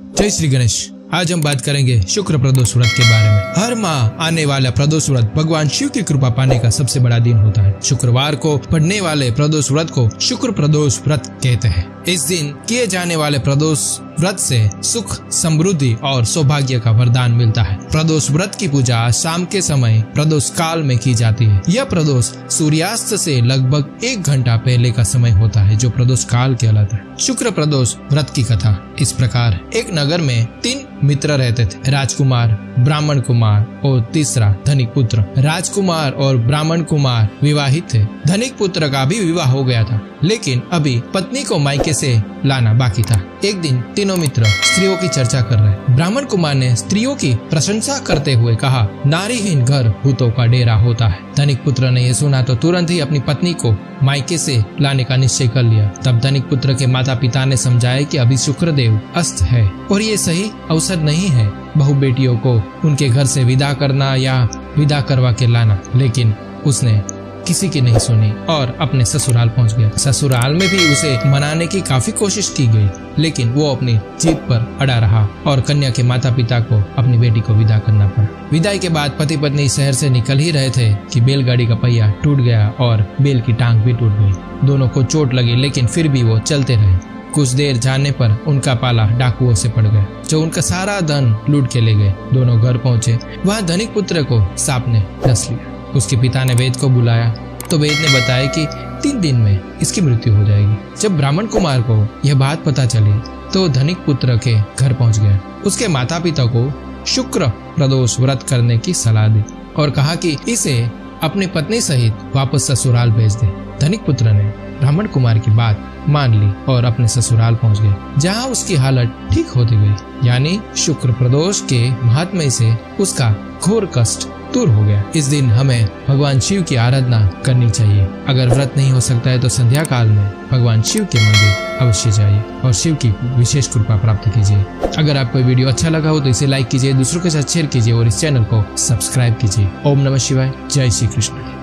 जय श्री गणेश। आज हम बात करेंगे शुक्र प्रदोष व्रत के बारे में। हर माह आने वाला प्रदोष व्रत भगवान शिव की कृपा पाने का सबसे बड़ा दिन होता है। शुक्रवार को पड़ने वाले प्रदोष व्रत को शुक्र प्रदोष व्रत कहते हैं। इस दिन किए जाने वाले प्रदोष व्रत से सुख, समृद्धि और सौभाग्य का वरदान मिलता है। प्रदोष व्रत की पूजा शाम के समय प्रदोष काल में की जाती है। यह प्रदोष सूर्यास्त से लगभग 1 घंटा पहले का समय होता है, जो प्रदोष काल कहलाता है। शुक्र प्रदोष व्रत की कथा इस प्रकार। एक नगर में 3 मित्र रहते थे, राजकुमार, ब्राह्मण कुमार और तीसरा धनिक पुत्र। राजकुमार और ब्राह्मण कुमार विवाहित थे। धनिक पुत्र का भी विवाह हो गया था, लेकिन अभी पत्नी को मायके से लाना बाकी था। एक दिन तीनों मित्र स्त्रियों की चर्चा कर रहे। ब्राह्मण कुमार ने स्त्रियों की प्रशंसा करते हुए कहा, नारीहीन घर भूतों का डेरा होता है। धनिक पुत्र ने यह सुना तो तुरंत ही अपनी पत्नी को मायके से लाने का निश्चय कर लिया। तब धनिक पुत्र के माता पिता ने समझाया कि अभी शुक्रदेव अस्त है और ये सही अवसर नहीं है बहू बेटियों को उनके घर से विदा करना या विदा करवा के लाना। लेकिन उसने किसी की नहीं सुनी और अपने ससुराल पहुंच गया। ससुराल में भी उसे मनाने की काफी कोशिश की गई, लेकिन वो अपनी जीत पर अड़ा रहा और कन्या के माता पिता को अपनी बेटी को विदा करना पड़ा। विदाई के बाद पति पत्नी शहर से निकल ही रहे थे कि बैलगाड़ी का पहिया टूट गया और बैल की टांग भी टूट गई। दोनों को चोट लगी, लेकिन फिर भी वो चलते रहे। कुछ देर जाने पर उनका पाला डाकुओं से पड़ गया, जो उनका सारा धन लूट के ले गए। दोनों घर पहुंचे, वहाँ धनिक पुत्र को सांप ने डस लिया। उसके पिता ने वैद्य को बुलाया तो वैद्य ने बताया कि 3 दिन में इसकी मृत्यु हो जाएगी। जब ब्राह्मण कुमार को यह बात पता चली तो धनिक पुत्र के घर पहुंच गया। उसके माता पिता को शुक्र प्रदोष व्रत करने की सलाह दी और कहा कि इसे अपनी पत्नी सहित वापस ससुराल भेज दे। धनिक पुत्र ने ब्राह्मण कुमार की बात मान ली और अपने ससुराल पहुंच गए, जहां उसकी हालत ठीक होती गई। यानी शुक्र प्रदोष के महात्म्य से उसका घोर कष्ट दूर हो गया। इस दिन हमें भगवान शिव की आराधना करनी चाहिए। अगर व्रत नहीं हो सकता है तो संध्या काल में भगवान शिव के मंदिर अवश्य जाइए और शिव की विशेष कृपा प्राप्त कीजिए। अगर आपको वीडियो अच्छा लगा हो तो इसे लाइक कीजिए, दूसरों के साथ शेयर कीजिए और इस चैनल को सब्सक्राइब कीजिए। ओम नमः शिवाय। जय श्री कृष्ण।